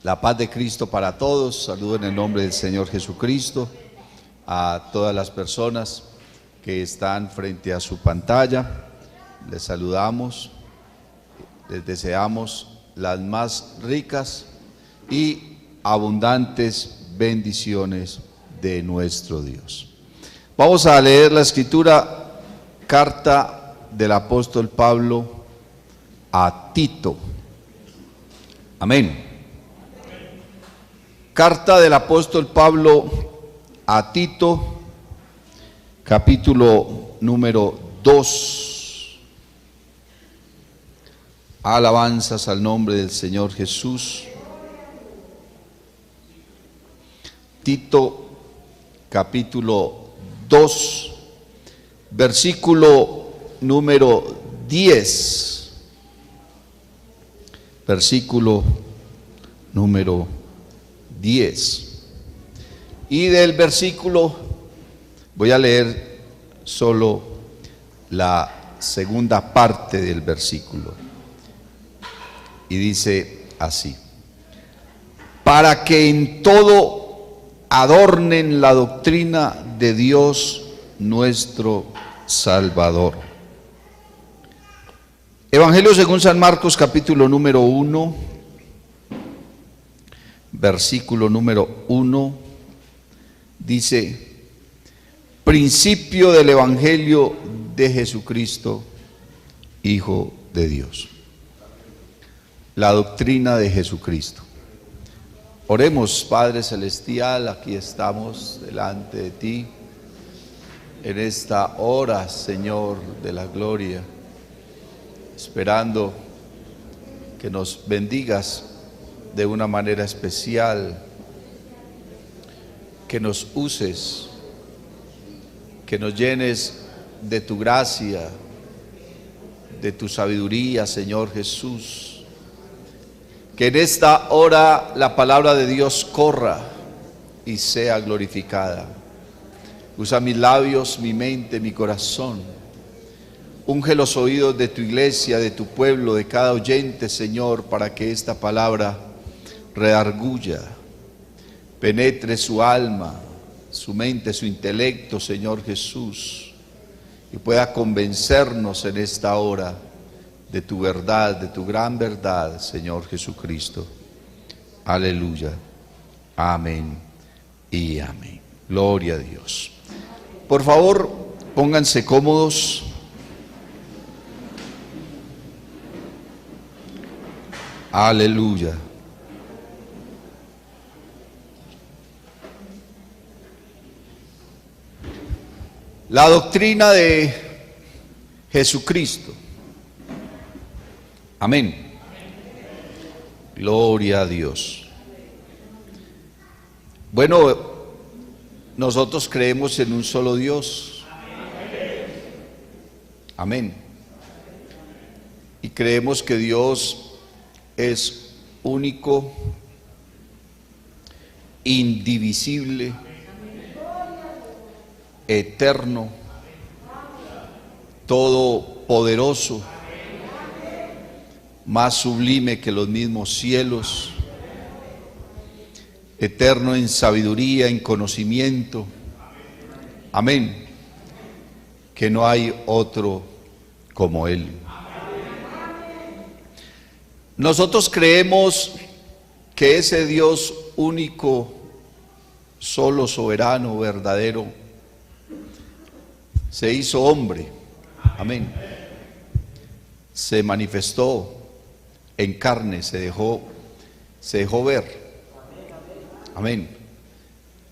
La paz de Cristo para todos. Saludo en el nombre del Señor Jesucristo a todas las personas que están frente a su pantalla. Les saludamos, les deseamos las más ricas y abundantes bendiciones de nuestro Dios. Vamos a leer la escritura, carta del apóstol Pablo a Tito. Amén. Carta del apóstol Pablo a Tito, capítulo número 2. Alabanzas al nombre del Señor Jesús. Tito, capítulo 2, versículo número 10. Versículo número 10. Y del versículo voy a leer solo la segunda parte del versículo. Y dice así: para que en todo adornen la doctrina de Dios nuestro Salvador. Evangelio según San Marcos, capítulo número 1, versículo número 1, dice: principio del Evangelio de Jesucristo, Hijo de Dios. La doctrina de Jesucristo. Oremos. Padre Celestial, aquí estamos delante de ti en esta hora, Señor de la gloria, esperando que nos bendigas de una manera especial, que nos uses, que nos llenes de tu gracia, de tu sabiduría, Señor Jesús. Que en esta hora la palabra de Dios corra y sea glorificada. Usa mis labios, mi mente, mi corazón. Unge los oídos de tu iglesia, de tu pueblo, de cada oyente, Señor, para que esta palabra redarguya, penetre su alma, su mente, su intelecto, Señor Jesús, y pueda convencernos en esta hora de tu verdad, de tu gran verdad, Señor Jesucristo. Aleluya. Amén y amén. Gloria a Dios. Por favor, pónganse cómodos. Aleluya. La doctrina de Jesucristo. Amén. Gloria a Dios. Bueno, nosotros creemos en un solo Dios. Amén. Y creemos que Dios es único, indivisible, eterno, todopoderoso, más sublime que los mismos cielos, eterno en sabiduría, en conocimiento. Amén. Que no hay otro como Él. Nosotros creemos que ese Dios único, solo, soberano, verdadero, se hizo hombre. Amén. Se manifestó en carne, se dejó ver. Amén.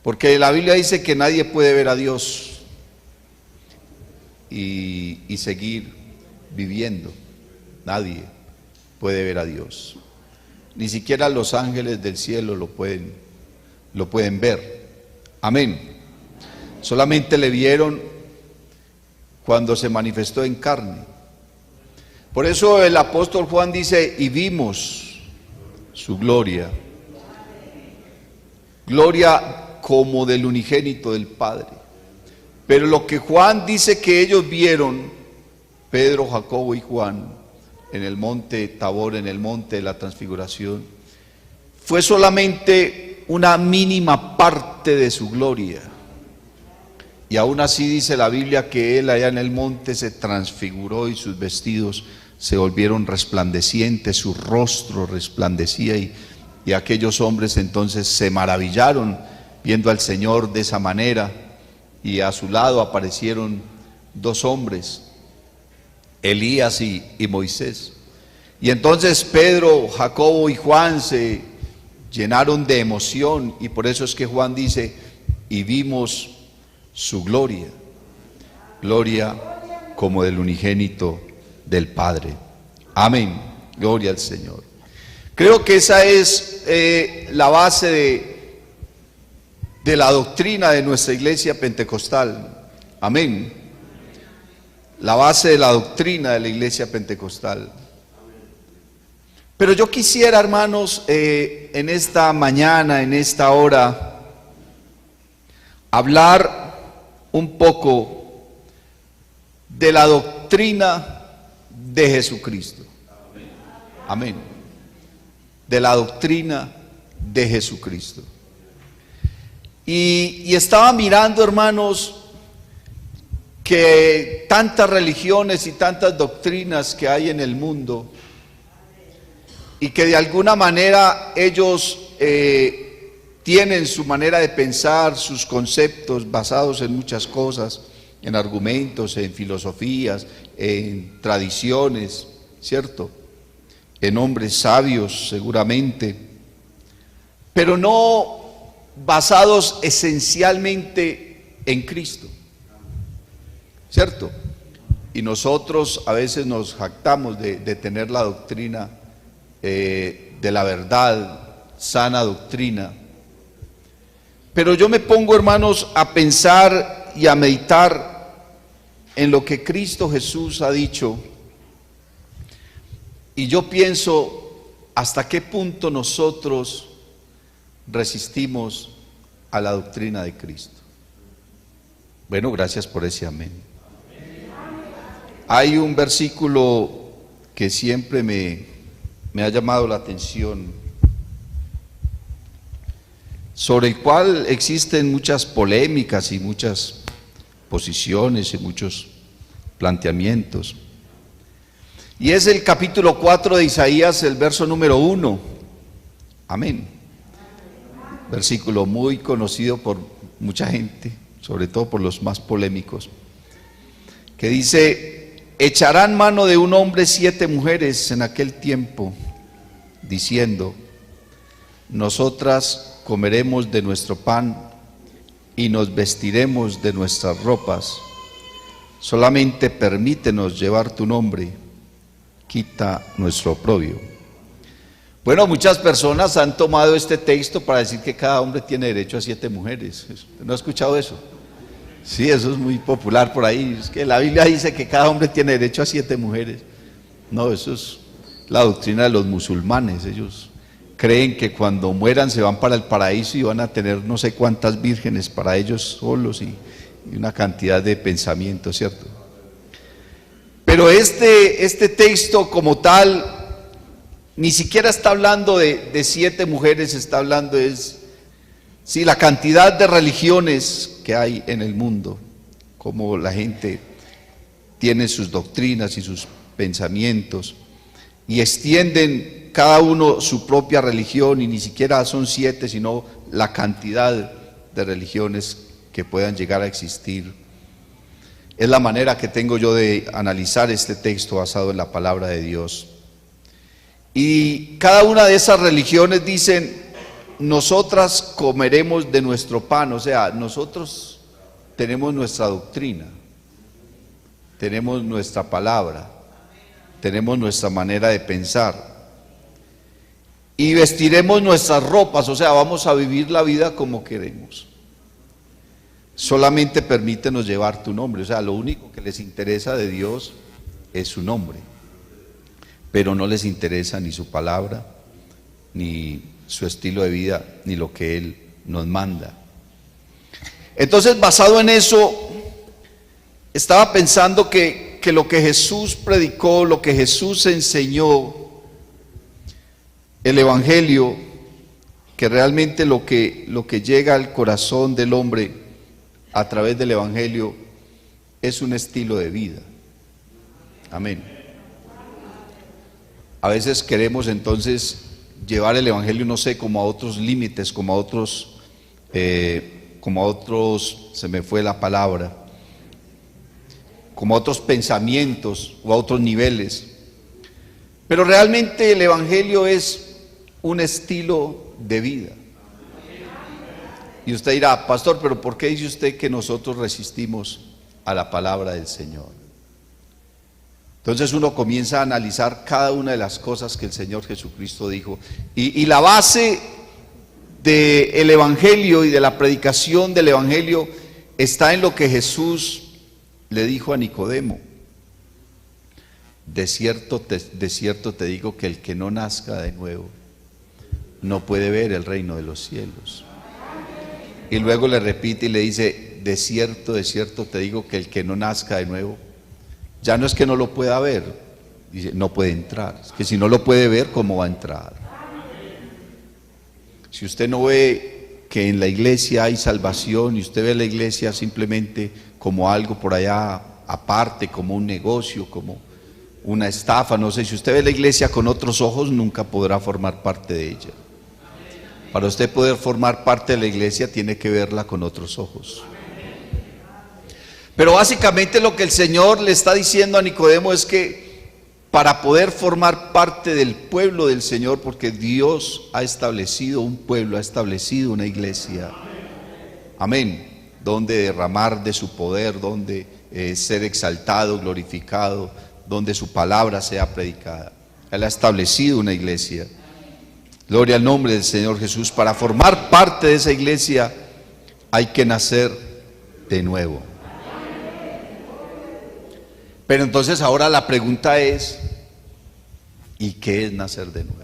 Porque la Biblia dice que nadie puede ver a Dios y seguir viviendo. Nadie puede ver a Dios. Ni siquiera los ángeles del cielo lo pueden ver. Amén. Solamente le vieron cuando se manifestó en carne. Por eso el apóstol Juan dice: y vimos su gloria. Gloria como del unigénito del Padre. Pero lo que Juan dice que ellos vieron, Pedro, Jacobo y Juan, en el monte Tabor, en el monte de la Transfiguración, fue solamente una mínima parte de su gloria. Y aún así dice la Biblia que él allá en el monte se transfiguró y sus vestidos se volvieron resplandecientes, su rostro resplandecía y aquellos hombres entonces se maravillaron viendo al Señor de esa manera, y a su lado aparecieron dos hombres, Elías y Moisés. Y entonces Pedro, Jacobo y Juan se llenaron de emoción, y por eso es que Juan dice: y vimos su gloria, gloria como del unigénito del Padre. Amén, gloria al Señor. Creo que esa es la base de la doctrina de nuestra iglesia pentecostal. Amén. La base de la doctrina de la iglesia pentecostal. Pero yo quisiera, hermanos, en esta mañana, en esta hora, hablar un poco de la doctrina de Jesucristo. Amén. De la doctrina de Jesucristo. Y estaba mirando, hermanos, que tantas religiones y tantas doctrinas que hay en el mundo, y que de alguna manera ellos tienen su manera de pensar, sus conceptos basados en muchas cosas, en argumentos, en filosofías, en tradiciones, ¿cierto? En hombres sabios seguramente, pero no basados esencialmente en Cristo, ¿cierto? Y nosotros a veces nos jactamos de tener la doctrina de la verdad, sana doctrina. Pero yo me pongo, hermanos, a pensar y a meditar en lo que Cristo Jesús ha dicho, y yo pienso hasta qué punto nosotros resistimos a la doctrina de Cristo. Bueno, gracias por ese amén. Hay un versículo que siempre me ha llamado la atención, sobre el cual existen muchas polémicas y muchas posiciones y muchos planteamientos. Y es el capítulo 4 de Isaías, el verso número 1. Amén. Versículo muy conocido por mucha gente, sobre todo por los más polémicos, que dice: echarán mano de un hombre 7 mujeres en aquel tiempo, diciendo: nosotras comeremos de nuestro pan y nos vestiremos de nuestras ropas. Solamente permítenos llevar tu nombre, quita nuestro oprobio. Bueno, muchas personas han tomado este texto para decir que cada hombre tiene derecho a 7 mujeres. ¿No ha escuchado eso? Sí, eso es muy popular por ahí. Es que la Biblia dice que cada hombre tiene derecho a 7 mujeres. No, eso es la doctrina de los musulmanes. Ellos creen que cuando mueran se van para el paraíso y van a tener no sé cuántas vírgenes para ellos solos, y una cantidad de pensamientos, ¿cierto? Pero este texto como tal ni siquiera está hablando de 7 mujeres, está hablando sí, la cantidad de religiones que hay en el mundo, como la gente tiene sus doctrinas y sus pensamientos, y extienden cada uno su propia religión, y ni siquiera son 7, sino la cantidad de religiones que puedan llegar a existir. Es la manera que tengo yo de analizar este texto basado en la palabra de Dios. Y cada una de esas religiones dicen: nosotras comeremos de nuestro pan. O sea, nosotros tenemos nuestra doctrina, tenemos nuestra palabra, tenemos nuestra manera de pensar, y vestiremos nuestras ropas. O sea, vamos a vivir la vida como queremos. Solamente permítenos llevar tu nombre. O sea, lo único que les interesa de Dios es su nombre, pero no les interesa ni su palabra, ni su estilo de vida, ni lo que Él nos manda. Entonces, basado en eso, estaba pensando que lo que Jesús predicó, lo que Jesús enseñó, el Evangelio, que realmente lo que llega al corazón del hombre a través del Evangelio es un estilo de vida. Amén. A veces queremos entonces llevar el Evangelio, no sé, como a otros límites, como a otros, se me fue la palabra, como a otros pensamientos o a otros niveles. Pero realmente el Evangelio es un estilo de vida. Y usted dirá, pastor, pero ¿por qué dice usted que nosotros resistimos a la palabra del Señor? Entonces uno comienza a analizar cada una de las cosas que el Señor Jesucristo dijo. Y la base del Evangelio y de la predicación del Evangelio está en lo que Jesús le dijo a Nicodemo. De cierto te digo que el que no nazca de nuevo no puede ver el reino de los cielos. Y luego le repite y le dice, de cierto te digo que el que no nazca de nuevo, ya no es que no lo pueda ver, dice, no puede entrar. Es que si no lo puede ver, ¿cómo va a entrar? Si usted no ve que en la iglesia hay salvación y usted ve la iglesia simplemente como algo por allá aparte, como un negocio, como una estafa, no sé, si usted ve la iglesia con otros ojos, nunca podrá formar parte de ella. Para usted poder formar parte de la iglesia, tiene que verla con otros ojos. Pero básicamente lo que el Señor le está diciendo a Nicodemo es que para poder formar parte del pueblo del Señor, porque Dios ha establecido un pueblo, ha establecido una iglesia, amén, donde derramar de su poder, donde ser exaltado, glorificado, donde su palabra sea predicada. Él ha establecido una iglesia. Gloria al nombre del Señor Jesús. Para formar parte de esa iglesia hay que nacer de nuevo. Pero entonces ahora la pregunta es, ¿y qué es nacer de nuevo?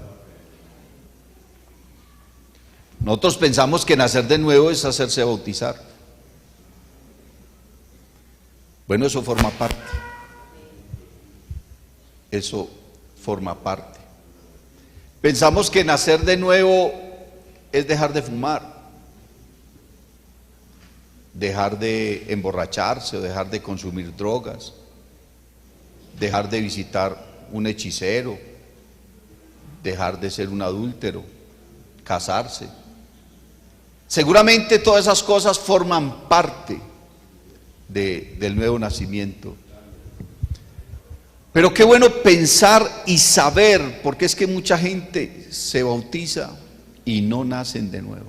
Nosotros pensamos que nacer de nuevo es hacerse bautizar. Bueno, eso forma parte. Eso forma parte. Pensamos que nacer de nuevo es dejar de fumar, dejar de emborracharse o dejar de consumir drogas, dejar de visitar un hechicero, dejar de ser un adúltero, casarse. Seguramente todas esas cosas forman parte del nuevo nacimiento. Pero qué bueno pensar y saber, porque es que mucha gente se bautiza y no nacen de nuevo.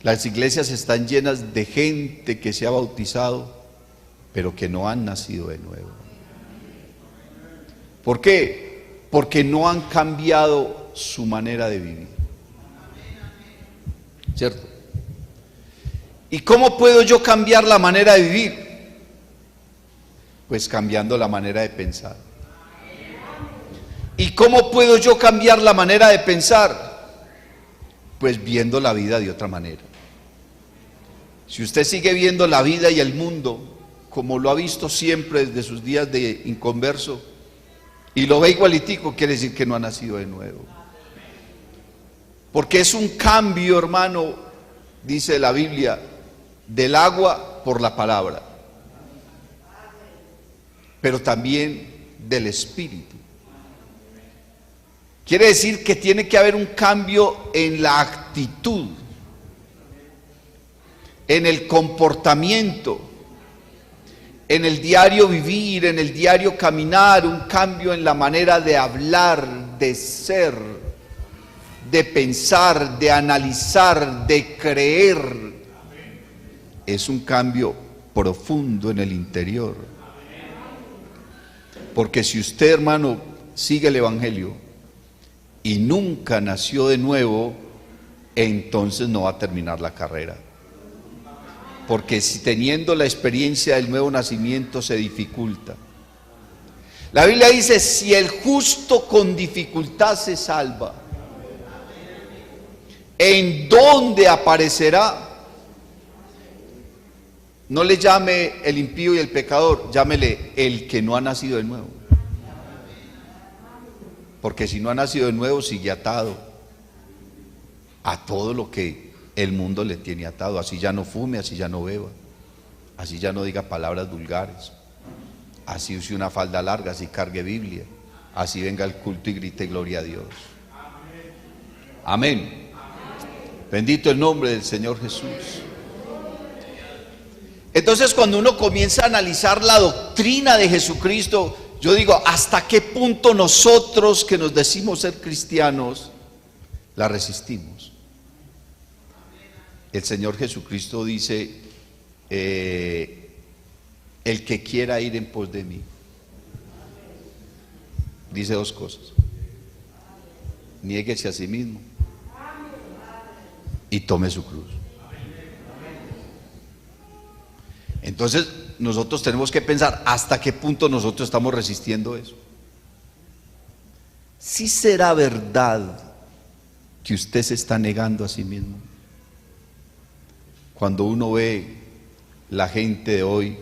Las iglesias están llenas de gente que se ha bautizado, pero que no han nacido de nuevo. ¿Por qué? Porque no han cambiado su manera de vivir. ¿Cierto? ¿Y cómo puedo yo cambiar la manera de vivir? Pues cambiando la manera de pensar. ¿Y cómo puedo yo cambiar la manera de pensar? Pues viendo la vida de otra manera. Si usted sigue viendo la vida y el mundo como lo ha visto siempre desde sus días de inconverso y lo ve igualitico, quiere decir que no ha nacido de nuevo. Porque es un cambio, hermano, dice la Biblia, del agua por la palabra, pero también del Espíritu. Quiere decir que tiene que haber un cambio en la actitud, en el comportamiento, en el diario vivir, en el diario caminar, un cambio en la manera de hablar, de ser, de pensar, de analizar, de creer. Es un cambio profundo en el interior. Porque si usted, hermano, sigue el Evangelio y nunca nació de nuevo, entonces no va a terminar la carrera. Porque si teniendo la experiencia del nuevo nacimiento se dificulta. La Biblia dice, si el justo con dificultad se salva, ¿en dónde aparecerá? No le llame el impío y el pecador, llámele el que no ha nacido de nuevo. porque si no ha nacido de nuevo sigue atado a todo lo que el mundo le tiene atado. Así ya no fume, así ya no beba, así ya no diga palabras vulgares, así use una falda larga, así cargue Biblia, así venga al culto y grite gloria a Dios. Amén. Bendito el nombre del Señor Jesús. Entonces, cuando uno comienza a analizar la doctrina de Jesucristo, yo digo, ¿hasta qué punto nosotros que nos decimos ser cristianos la resistimos? El Señor Jesucristo dice, el que quiera ir en pos de mí, dice dos cosas: niéguese a sí mismo y tome su cruz. Entonces nosotros tenemos que pensar hasta qué punto nosotros estamos resistiendo eso. ¿Sí será verdad que usted se está negando a sí mismo? Cuando uno ve la gente de hoy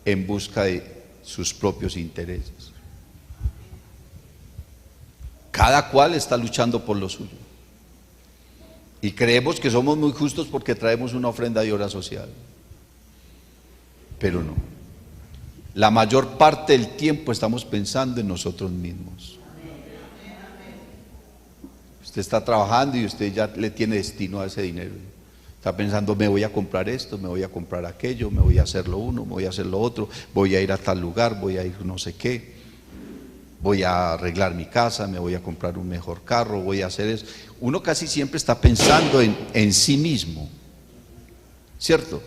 en busca de sus propios intereses, cada cual está luchando por lo suyo, y creemos que somos muy justos porque traemos una ofrenda de obra social. Pero no, la mayor parte del tiempo estamos pensando en nosotros mismos. Usted está trabajando y usted ya le tiene destino a ese dinero. Está pensando, me voy a comprar esto, me voy a comprar aquello, me voy a hacer lo uno, me voy a hacer lo otro, voy a ir a tal lugar, voy a ir no sé qué, voy a arreglar mi casa, me voy a comprar un mejor carro, voy a hacer eso. Uno casi siempre está pensando en sí mismo, ¿cierto?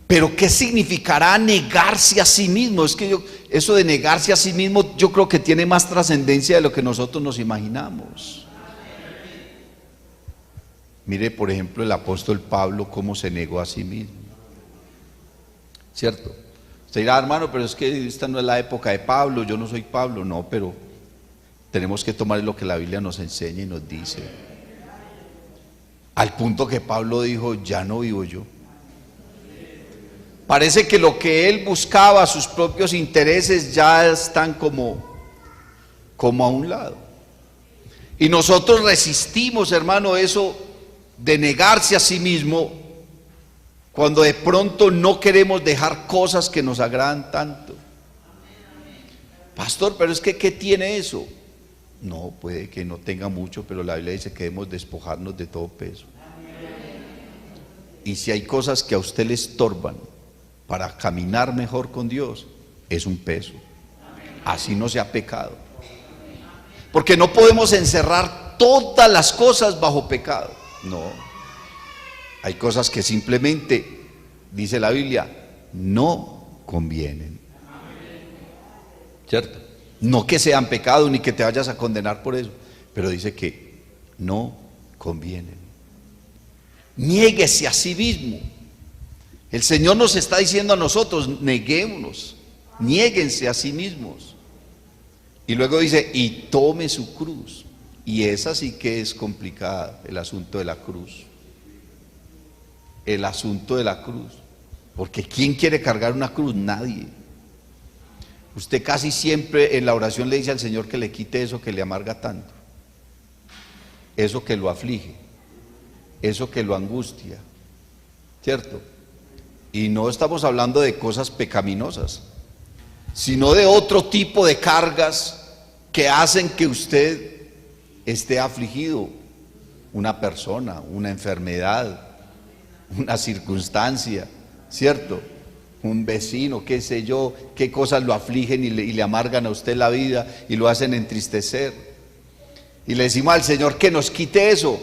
Pero ¿qué significará negarse a sí mismo? Es que eso de negarse a sí mismo, yo creo que tiene más trascendencia de lo que nosotros nos imaginamos. Mire, por ejemplo, el apóstol Pablo, cómo se negó a sí mismo, ¿cierto? Usted dirá, hermano, pero es que esta no es la época de Pablo, yo no soy Pablo. No, pero tenemos que tomar lo que la Biblia nos enseña y nos dice. Al punto que Pablo dijo, ya no vivo yo. Parece que lo que él buscaba, sus propios intereses, ya están como a un lado. Y nosotros resistimos, hermano, eso de negarse a sí mismo, cuando de pronto no queremos dejar cosas que nos agradan tanto. Pastor, pero es que ¿qué tiene eso? No, puede que no tenga mucho, pero la Biblia dice que debemos despojarnos de todo peso. Y si hay cosas que a usted le estorban para caminar mejor con Dios, es un peso. Así no sea pecado. Porque no podemos encerrar todas las cosas bajo pecado. No. Hay cosas que simplemente, dice la Biblia, no convienen. ¿Cierto? No que sean pecado ni que te vayas a condenar por eso, pero dice que no convienen. Niéguese a sí mismo. El Señor nos está diciendo a nosotros, neguémonos, niéguense a sí mismos. Y luego dice, y tome su cruz. Y esa sí que es complicada, el asunto de la cruz. El asunto de la cruz. Porque ¿quién quiere cargar una cruz? Nadie. Usted casi siempre en la oración le dice al Señor que le quite eso que le amarga tanto, eso que lo aflige, eso que lo angustia, ¿cierto? Y no estamos hablando de cosas pecaminosas, sino de otro tipo de cargas que hacen que usted esté afligido. Una persona, una enfermedad, una circunstancia, ¿cierto? Un vecino, qué sé yo, qué cosas lo afligen y le amargan a usted la vida y lo hacen entristecer. Y le decimos al Señor que nos quite eso.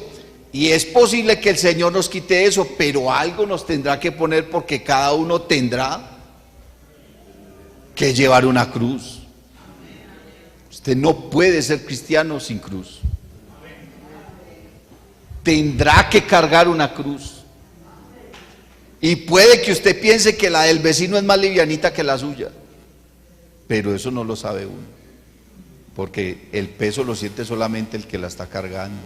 Y es posible que el Señor nos quite eso, pero algo nos tendrá que poner, porque cada uno tendrá que llevar una cruz. Usted no puede ser cristiano sin cruz. Tendrá que cargar una cruz. Y puede que usted piense que la del vecino es más livianita que la suya, pero eso no lo sabe uno, porque el peso lo siente solamente el que la está cargando.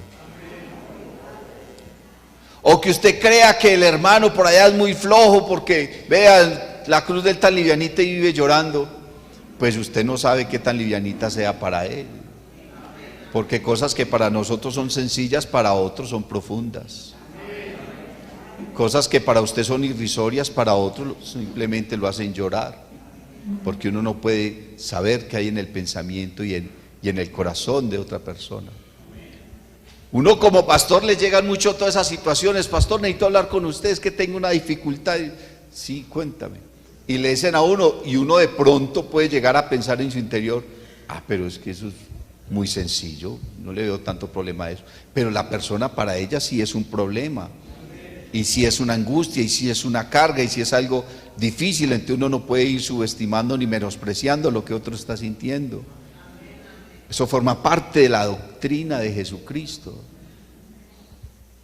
O que usted crea que el hermano por allá es muy flojo porque vea la cruz del tan livianita y vive llorando, pues usted no sabe qué tan livianita sea para él. Porque cosas que para nosotros son sencillas, para otros son profundas. Cosas que para usted son irrisorias, para otros simplemente lo hacen llorar. Porque uno no puede saber qué hay en el pensamiento y en el corazón de otra persona. Uno como pastor le llegan mucho todas esas situaciones. Pastor, necesito hablar con ustedes, que tengo una dificultad. Sí, cuéntame. Y le dicen a uno, y uno de pronto puede llegar a pensar en su interior, pero es que eso es muy sencillo, no le veo tanto problema a eso. Pero la persona, para ella sí es un problema, y sí es una angustia, y sí es una carga, y sí es algo difícil. Entonces uno no puede ir subestimando ni menospreciando lo que otro está sintiendo. Eso forma parte de la doctrina de Jesucristo.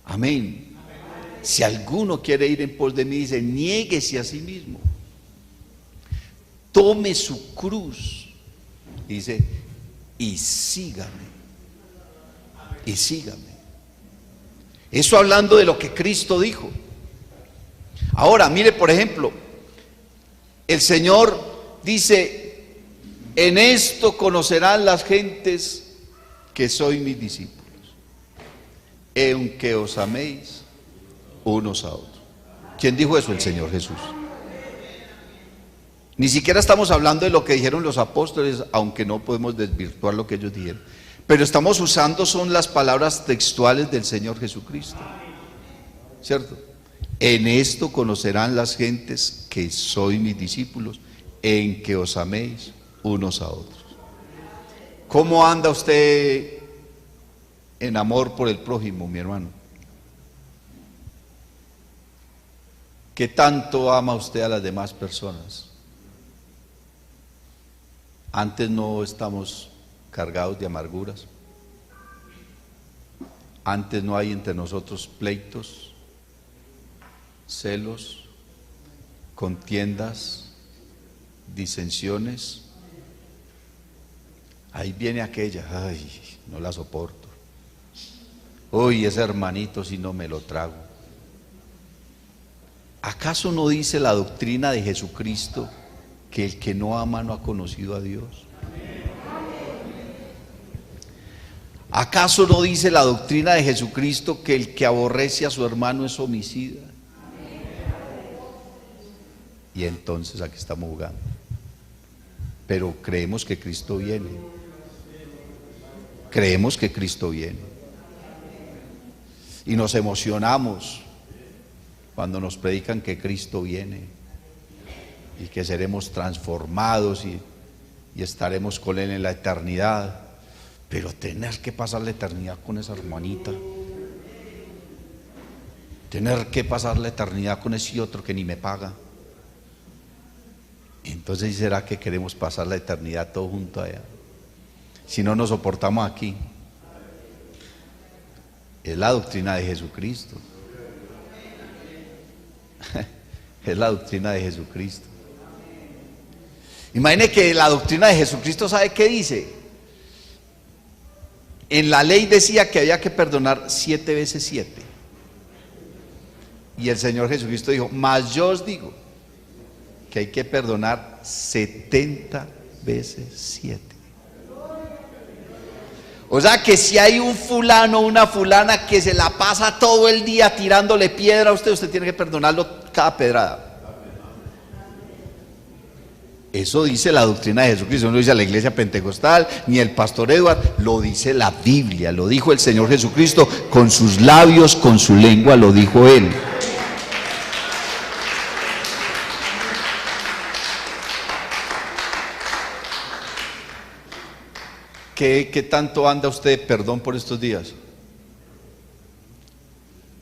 Amén. Si alguno quiere ir en pos de mí, dice, niéguese a sí mismo, tome su cruz, dice, y sígame. Y sígame. Eso hablando de lo que Cristo dijo. Ahora, mire, por ejemplo, el Señor dice, en esto conocerán las gentes que soy mis discípulos, en que os améis unos a otros. ¿Quién dijo eso? El Señor Jesús. Ni siquiera estamos hablando de lo que dijeron los apóstoles, aunque no podemos desvirtuar lo que ellos dijeron. Pero estamos usando son las palabras textuales del Señor Jesucristo, ¿cierto? En esto conocerán las gentes que soy mis discípulos, en que os améis unos a otros. ¿Cómo anda usted en amor por el prójimo, mi hermano? ¿Qué tanto ama usted a las demás personas? Antes no estamos cargados de amarguras. Antes no hay entre nosotros pleitos, celos, contiendas, disensiones. Ahí viene aquella, ay, no la soporto. Uy, ese hermanito si no me lo trago. ¿Acaso no dice la doctrina de Jesucristo que el que no ama no ha conocido a Dios? ¿Acaso no dice la doctrina de Jesucristo que el que aborrece a su hermano es homicida? Y entonces aquí estamos jugando. Pero creemos que Cristo viene. Creemos que Cristo viene. Y nos emocionamos cuando nos predican que Cristo viene y que seremos transformados y estaremos con Él en la eternidad. Pero tener que pasar la eternidad con esa hermanita, tener que pasar la eternidad con ese otro que ni me paga, entonces ¿será que queremos pasar la eternidad todos juntos allá? Si no nos soportamos aquí. Es la doctrina de Jesucristo. Es la doctrina de Jesucristo. Imagine que la doctrina de Jesucristo, ¿sabe qué dice? En la ley decía que había que perdonar 7 veces 7. Y el Señor Jesucristo dijo, mas yo os digo que hay que perdonar 70 veces 7. O sea que si hay un fulano o una fulana que se la pasa todo el día tirándole piedra a usted, usted tiene que perdonarlo cada pedrada. Eso dice la doctrina de Jesucristo, no lo dice la iglesia pentecostal, ni el pastor Edward, lo dice la Biblia, lo dijo el Señor Jesucristo, con sus labios, con su lengua, lo dijo Él. ¿Qué tanto anda usted, perdón por estos días?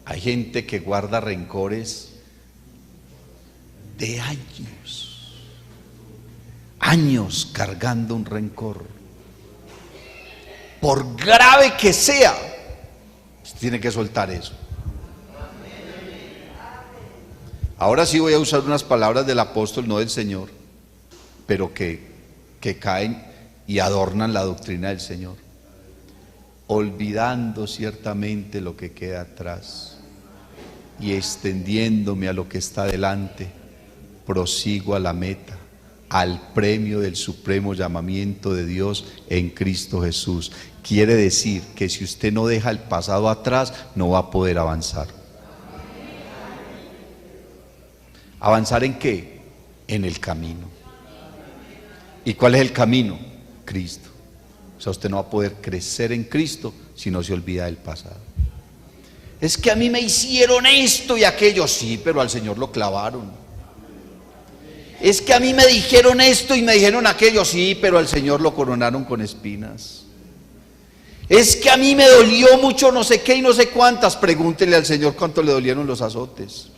Hay gente que guarda rencores de años cargando un rencor, por grave que sea, tiene que soltar eso. Ahora sí voy a usar unas palabras del apóstol, no del Señor, pero que caen y adornan la doctrina del Señor. Olvidando ciertamente lo que queda atrás y extendiéndome a lo que está delante, prosigo a la meta, al premio del supremo llamamiento de Dios en Cristo Jesús. Quiere decir que si usted no deja el pasado atrás, no va a poder avanzar. ¿Avanzar en qué? En el camino. ¿Y cuál es el camino? Cristo. O sea, usted no va a poder crecer en Cristo si no se olvida del pasado. Es que a mí me hicieron esto y aquello. Sí, pero al Señor lo clavaron. Es que a mí me dijeron esto y me dijeron aquello. Sí, pero al Señor lo coronaron con espinas. Es que a mí me dolió mucho no sé qué y no sé cuántas. Pregúntele al Señor cuánto le dolieron los azotes.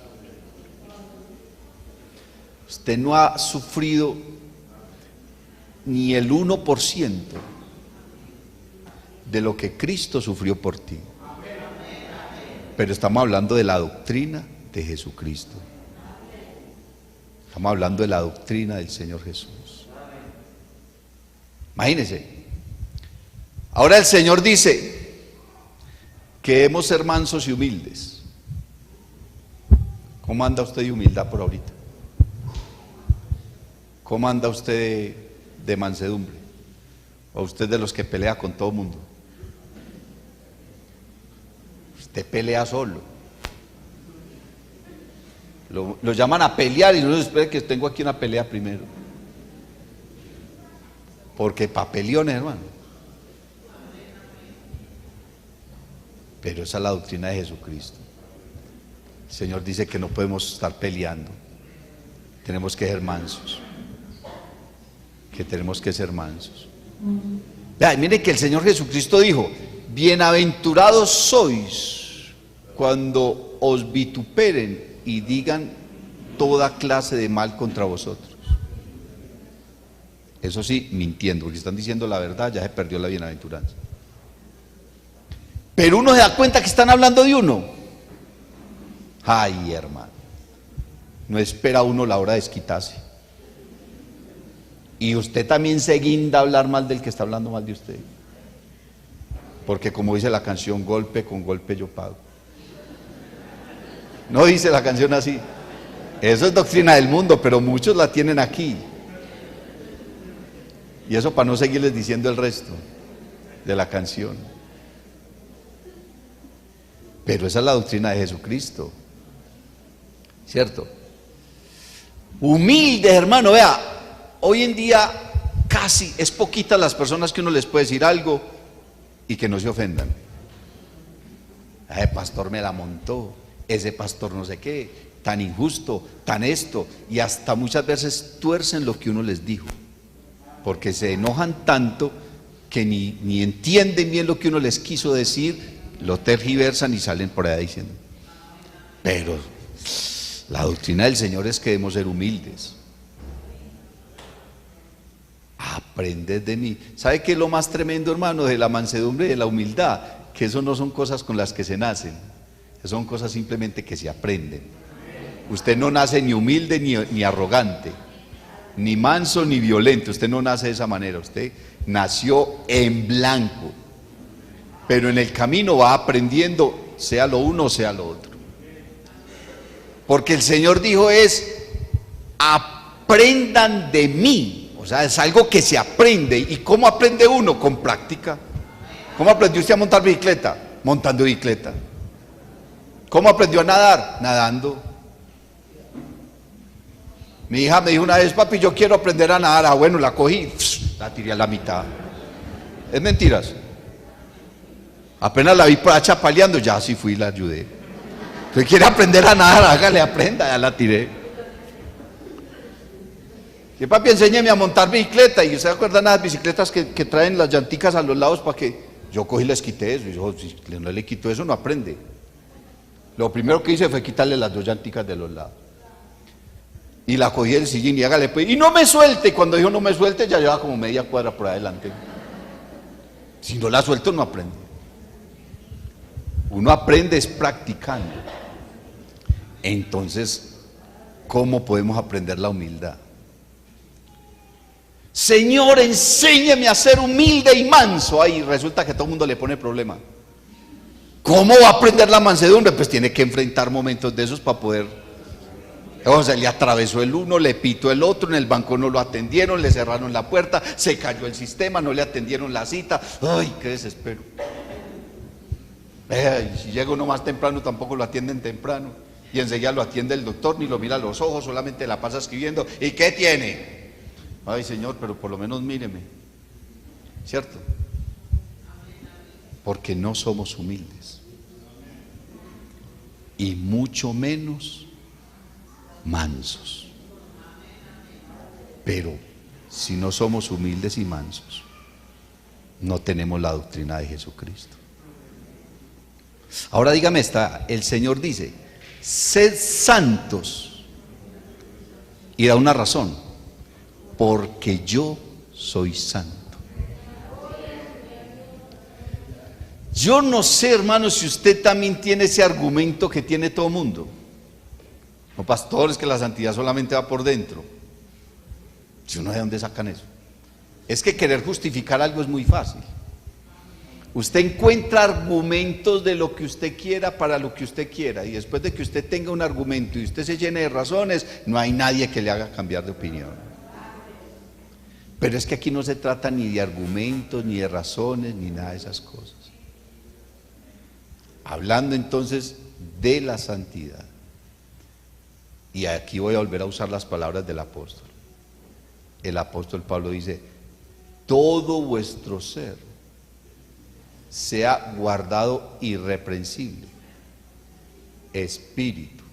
Usted no ha sufrido ni el 1% de lo que Cristo sufrió por ti. Pero estamos hablando de la doctrina de Jesucristo. Estamos hablando de la doctrina del Señor Jesús. Imagínense. Ahora el Señor dice que debemos ser mansos y humildes. ¿Cómo anda usted de humildad por ahorita? ¿Cómo anda usted de mansedumbre? ¿O usted de los que pelea con todo el mundo? Usted pelea solo. Lo llaman a pelear y no se espera que tengo aquí una pelea primero. Porque papeliones, hermano. Pero esa es la doctrina de Jesucristo. El Señor dice que no podemos estar peleando. Tenemos que ser mansos. Que tenemos que ser mansos. Mire que el Señor Jesucristo dijo: bienaventurados sois cuando os vituperen y digan toda clase de mal contra vosotros. Eso sí, mintiendo, porque están diciendo la verdad, ya se perdió la bienaventuranza. Pero uno se da cuenta que están hablando de uno. Ay, hermano, no espera uno la hora de desquitarse. Y usted también se guinda a hablar mal del que está hablando mal de usted. Porque como dice la canción, golpe con golpe yo pago. No dice la canción así. Eso es doctrina del mundo, pero muchos la tienen aquí. Y eso para no seguirles diciendo el resto de la canción. Pero esa es la doctrina de Jesucristo. ¿Cierto? Humildes, hermano, vea. Hoy en día casi es poquitas las personas que uno les puede decir algo y que no se ofendan. Ese pastor me la montó, ese pastor no sé qué, tan injusto, tan esto, y hasta muchas veces tuercen lo que uno les dijo, porque se enojan tanto que ni entienden bien lo que uno les quiso decir, lo tergiversan y salen por allá diciendo. Pero la doctrina del Señor es que debemos ser humildes. Aprended de mí. ¿Sabe qué es lo más tremendo, hermano, de la mansedumbre y de la humildad? Que eso no son cosas con las que se nacen, son cosas simplemente que se aprenden. Usted no nace ni humilde ni arrogante, ni manso ni violento. Usted no nace de esa manera. Usted nació en blanco, pero en el camino va aprendiendo, sea lo uno o sea lo otro. Porque el Señor dijo aprendan de mí. O sea, es algo que se aprende. ¿Y cómo aprende uno? Con práctica. ¿Cómo aprendió usted a montar bicicleta? Montando bicicleta. ¿Cómo aprendió a nadar? Nadando. Mi hija me dijo una vez: papi, yo quiero aprender a nadar. Ah, bueno, la cogí, la tiré a la mitad. ¿Es mentiras? Apenas la vi por allá chapaleando, ya sí fui y la ayudé. ¿Usted quiere aprender a nadar? Hágale, aprenda, ya la tiré. Que papi, enséñeme a montar bicicleta. Y usted se acuerda de las bicicletas que traen las llanticas a los lados para que yo cogí y les quité eso. Y yo, si no le quito eso, no aprende. Lo primero que hice fue quitarle las dos llanticas de los lados. Y la cogí del sillín y hágale pues. Y no me suelte. Y cuando dijo no me suelte, ya lleva como media cuadra por adelante. Si no la suelto, no aprende. Uno aprende es practicando. Entonces, ¿cómo podemos aprender la humildad? Señor, enséñame a ser humilde y manso. Ahí resulta que todo el mundo le pone problema. ¿Cómo va a aprender la mansedumbre? Pues tiene que enfrentar momentos de esos para poder O sea, le atravesó el uno, le pitó el otro, en el banco no lo atendieron, le cerraron la puerta, se cayó el sistema, no le atendieron la cita. ¡Ay, qué desespero! Si llega uno más temprano, tampoco lo atienden temprano. Y enseguida lo atiende el doctor, ni lo mira a los ojos, solamente la pasa escribiendo. ¿Y qué tiene? Ay, Señor, pero por lo menos míreme. ¿Cierto? Porque no somos humildes. Y mucho menos mansos. Pero si no somos humildes y mansos, no tenemos la doctrina de Jesucristo. Ahora dígame esta, el Señor dice, sed santos, y da una razón, porque yo soy santo. Yo no sé, hermano, si usted también tiene ese argumento que tiene todo mundo. No, pastores, que la santidad solamente va por dentro. Si uno, ¿de dónde sacan eso? Es que querer justificar algo es muy fácil. Usted encuentra argumentos de lo que usted quiera para lo que usted quiera, y después de que usted tenga un argumento y usted se llene de razones, no hay nadie que le haga cambiar de opinión. Pero es que aquí no se trata ni de argumentos, ni de razones, ni nada de esas cosas. Hablando entonces de la santidad, y aquí voy a volver a usar las palabras del apóstol. El apóstol Pablo dice, todo vuestro ser sea guardado irreprensible, espíritu,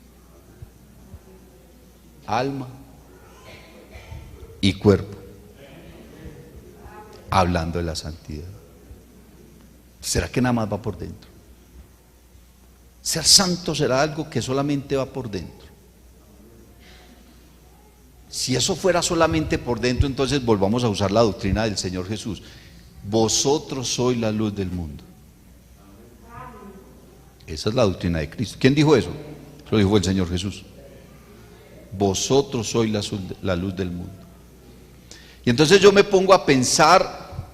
alma y cuerpo, hablando de la santidad. ¿Será que nada más va por dentro? Ser santo será algo que solamente va por dentro. Si eso fuera solamente por dentro, entonces volvamos a usar la doctrina del Señor Jesús. Vosotros sois la luz del mundo. Esa es la doctrina de Cristo. ¿Quién dijo eso? Lo dijo el Señor Jesús. Vosotros sois la luz del mundo. Y entonces yo me pongo a pensar,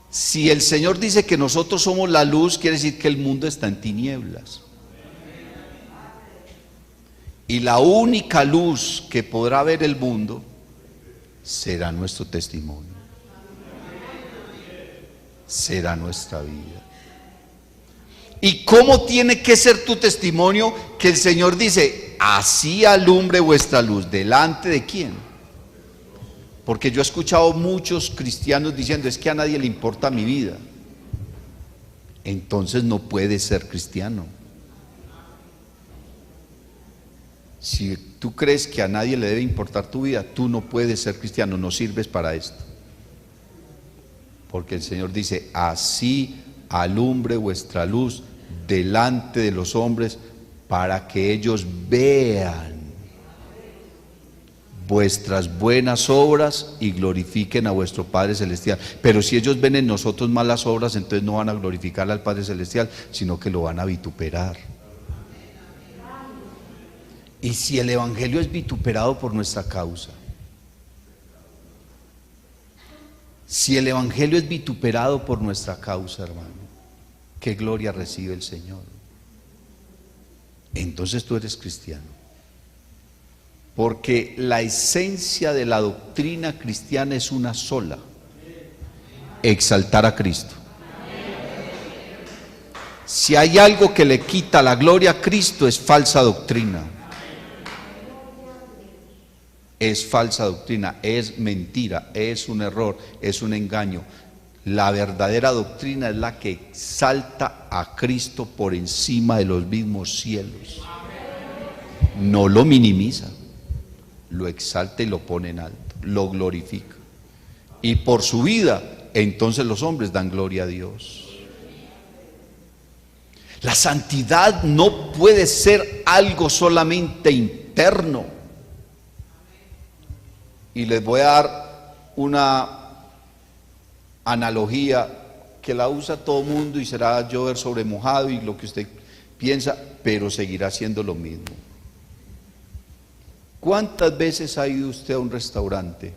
si el Señor dice que nosotros somos la luz, quiere decir que el mundo está en tinieblas. Y la única luz que podrá ver el mundo será nuestro testimonio, será nuestra vida. ¿Y cómo tiene que ser tu testimonio? Que el Señor dice, así alumbre vuestra luz. ¿Delante de quién? Porque yo he escuchado muchos cristianos diciendo, es que a nadie le importa mi vida. Entonces no puedes ser cristiano. Si tú crees que a nadie le debe importar tu vida, tú no puedes ser cristiano, no sirves para esto. Porque el Señor dice, así alumbre vuestra luz delante de los hombres, para que ellos vean vuestras buenas obras y glorifiquen a vuestro Padre Celestial. Pero si ellos ven en nosotros malas obras, entonces no van a glorificar al Padre Celestial, sino que lo van a vituperar. Y si el Evangelio es vituperado por nuestra causa, si el Evangelio es vituperado por nuestra causa, hermano, ¿qué gloria recibe el Señor? Entonces tú eres cristiano. Porque la esencia de la doctrina cristiana es una sola: exaltar a Cristo. Si hay algo que le quita la gloria a Cristo, es falsa doctrina. Es falsa doctrina, es mentira, es un error, es un engaño. La verdadera doctrina es la que exalta a Cristo por encima de los mismos cielos. No lo minimiza, lo exalta y lo pone en alto, lo glorifica. Y por su vida, entonces los hombres dan gloria a Dios. La santidad no puede ser algo solamente interno. Y les voy a dar una analogía que la usa todo el mundo y será llover sobre mojado y lo que usted piensa, pero seguirá siendo lo mismo. ¿Cuántas veces ha ido usted a un restaurante?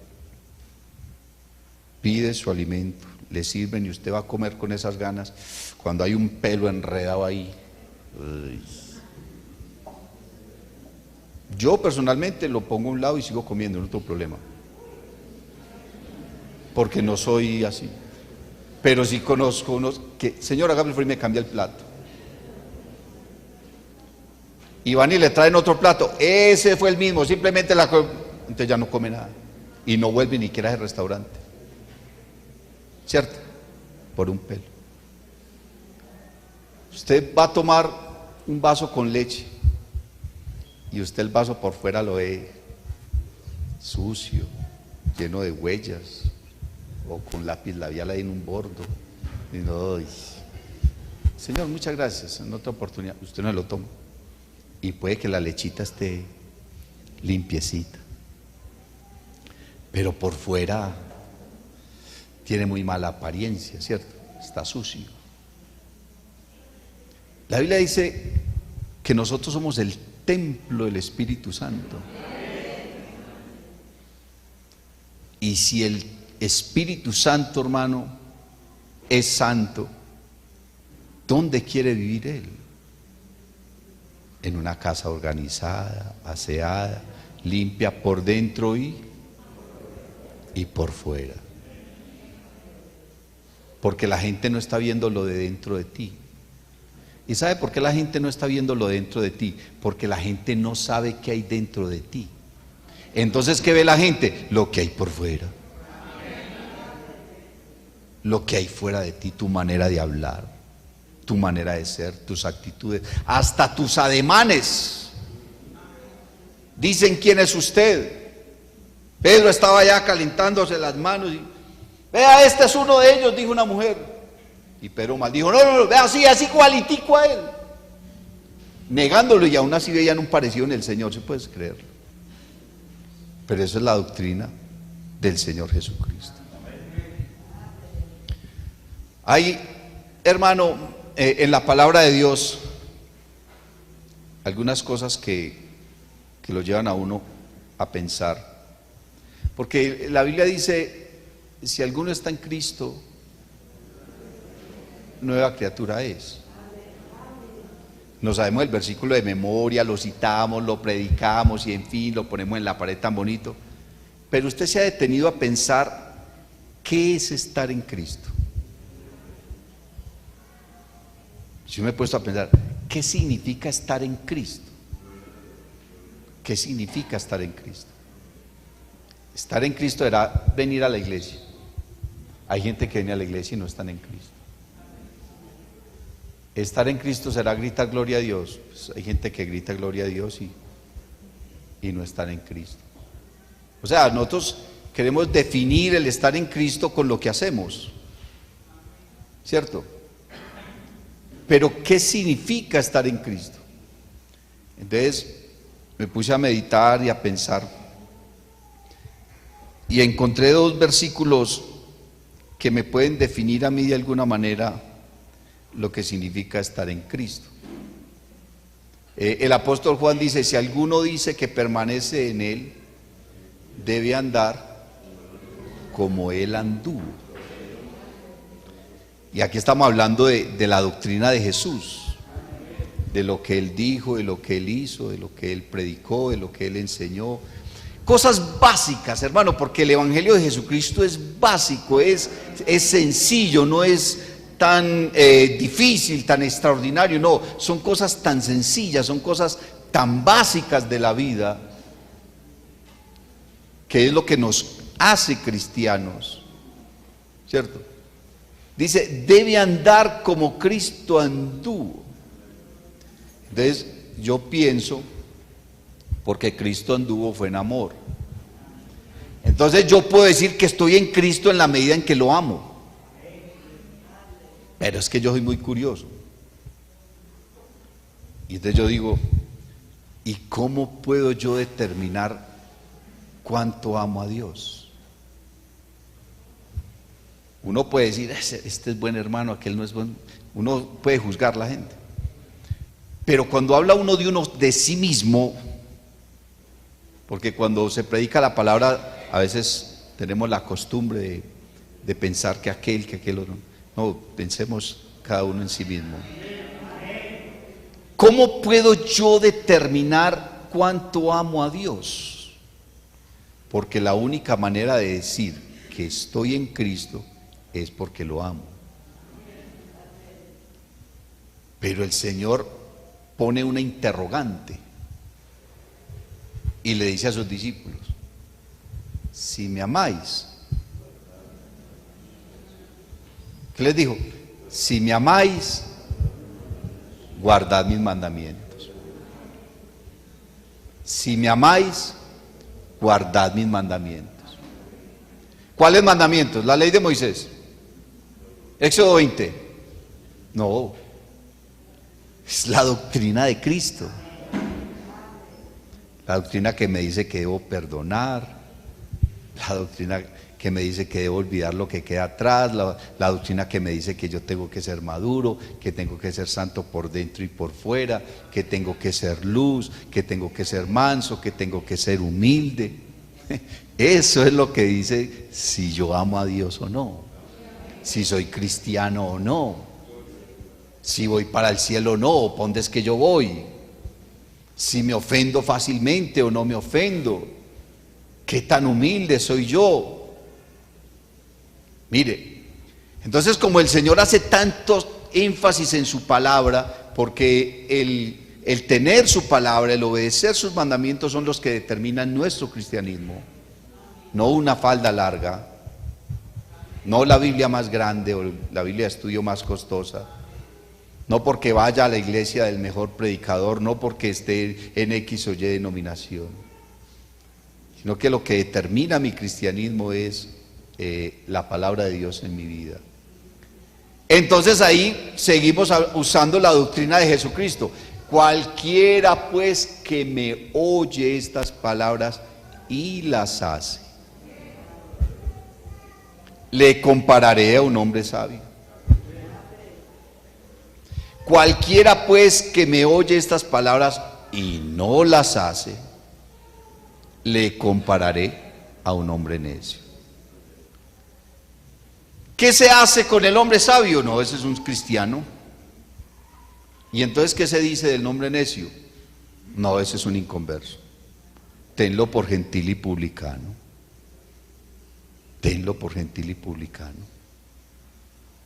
Pide su alimento, le sirven y usted va a comer con esas ganas cuando hay un pelo enredado ahí. Uy. Yo personalmente lo pongo a un lado y sigo comiendo, no tengo problema. Porque no soy así. Pero sí conozco unos que, señor, hágame el favor y me cambia el plato. Y van y le traen otro plato. Ese fue el mismo, simplemente entonces ya no come nada. Y no vuelve ni siquiera al restaurante. ¿Cierto? Por un pelo. Usted va a tomar un vaso con leche y usted el vaso por fuera lo ve sucio, lleno de huellas, o con lápiz labial ahí en un bordo. Y no, ay, señor, muchas gracias, en otra oportunidad. Usted no lo toma. Y puede que la lechita esté limpiecita, pero por fuera tiene muy mala apariencia, ¿cierto? Está sucio. La Biblia dice que nosotros somos el templo del Espíritu Santo. Y si el Espíritu Santo, hermano, es santo, ¿dónde quiere vivir Él? En una casa organizada, aseada, limpia por dentro y por fuera. Porque la gente no está viendo lo de dentro de ti. ¿Y sabe por qué la gente no está viendo lo dentro de ti? Porque la gente no sabe qué hay dentro de ti. Entonces, ¿qué ve la gente? Lo que hay por fuera. Lo que hay fuera de ti, tu manera de hablar, tu manera de ser, tus actitudes, hasta tus ademanes. Dicen quién es usted. Pedro estaba ya calentándose las manos y, vea, este es uno de ellos, dijo una mujer. Y Pedro maldijo, no, vea, así igualitico a él. Negándolo, y aún así veían un parecido en el Señor, ¿se puede creerlo? Pero eso es la doctrina del Señor Jesucristo. Hay, hermano, en la palabra de Dios algunas cosas que lo llevan a uno a pensar. Porque la Biblia dice, si alguno está en Cristo, nueva criatura es. No sabemos el versículo de memoria, lo citamos, lo predicamos y en fin, lo ponemos en la pared tan bonito. Pero usted se ha detenido a pensar, ¿qué es estar en Cristo? Si me he puesto a pensar, ¿qué significa estar en Cristo? ¿Qué significa estar en Cristo? Estar en Cristo era venir a la iglesia. Hay gente que viene a la iglesia y no están en Cristo. Estar en Cristo será gritar gloria a Dios. Pues hay gente que grita gloria a Dios y no están en Cristo. O sea, nosotros queremos definir el estar en Cristo con lo que hacemos, ¿cierto? Pero ¿qué significa estar en Cristo? Entonces me puse a meditar y a pensar y encontré dos versículos que me pueden definir a mí de alguna manera lo que significa estar en Cristo. El apóstol Juan dice, si alguno dice que permanece en Él, debe andar como Él anduvo. Y aquí estamos hablando de la doctrina de Jesús, de lo que Él dijo, de lo que Él hizo, de lo que Él predicó, de lo que Él enseñó. Cosas básicas, hermano, porque el Evangelio de Jesucristo es básico, es sencillo, no es tan difícil, tan extraordinario, no, son cosas tan sencillas, son cosas tan básicas de la vida, que es lo que nos hace cristianos, ¿cierto? Dice, debe andar como Cristo anduvo. Entonces, yo pienso, porque Cristo anduvo fue en amor. Entonces yo puedo decir que estoy en Cristo en la medida en que lo amo. Pero es que yo soy muy curioso. Y entonces yo digo, ¿y cómo puedo yo determinar cuánto amo a Dios? Uno puede decir, este es buen hermano, aquel no es buen. Uno puede juzgar a la gente. Pero cuando habla uno de sí mismo, porque cuando se predica la palabra, a veces tenemos la costumbre de pensar que aquel otro. No, pensemos cada uno en sí mismo. ¿Cómo puedo yo determinar cuánto amo a Dios, porque la única manera de decir que estoy en Cristo es porque lo amo. Pero el Señor pone una interrogante y le dice a sus discípulos: si me amáis, ¿qué les dijo? Si me amáis, guardad mis mandamientos. Si me amáis, guardad mis mandamientos. ¿Cuáles mandamientos? La ley de Moisés. Éxodo 20. No, es la doctrina de Cristo. La doctrina que me dice que debo perdonar, la doctrina que me dice que debo olvidar lo que queda atrás, la doctrina que me dice que yo tengo que ser maduro, que tengo que ser santo por dentro y por fuera, que tengo que ser luz, que tengo que ser manso, que tengo que ser humilde. Eso es lo que dice si yo amo a Dios o no, si soy cristiano o no, si voy para el cielo o no, o pa' dónde es que yo voy, si me ofendo fácilmente o no me ofendo, qué tan humilde soy yo. Mire, entonces como el Señor hace tanto énfasis en su palabra, porque el tener su palabra, el obedecer sus mandamientos son los que determinan nuestro cristianismo, no una falda larga, no la Biblia más grande o la Biblia de estudio más costosa, no porque vaya a la iglesia del mejor predicador, no porque esté en X o Y denominación, sino que lo que determina mi cristianismo es la palabra de Dios en mi vida. Entonces ahí seguimos usando la doctrina de Jesucristo. Cualquiera pues que me oye estas palabras y las hace, le compararé a un hombre sabio. Cualquiera pues que me oye estas palabras y no las hace, le compararé a un hombre necio. ¿Qué se hace con el hombre sabio? No, ese es un cristiano. ¿Y entonces qué se dice del hombre necio? No, ese es un inconverso. Tenlo por gentil y publicano. Tenlo por gentil y publicano.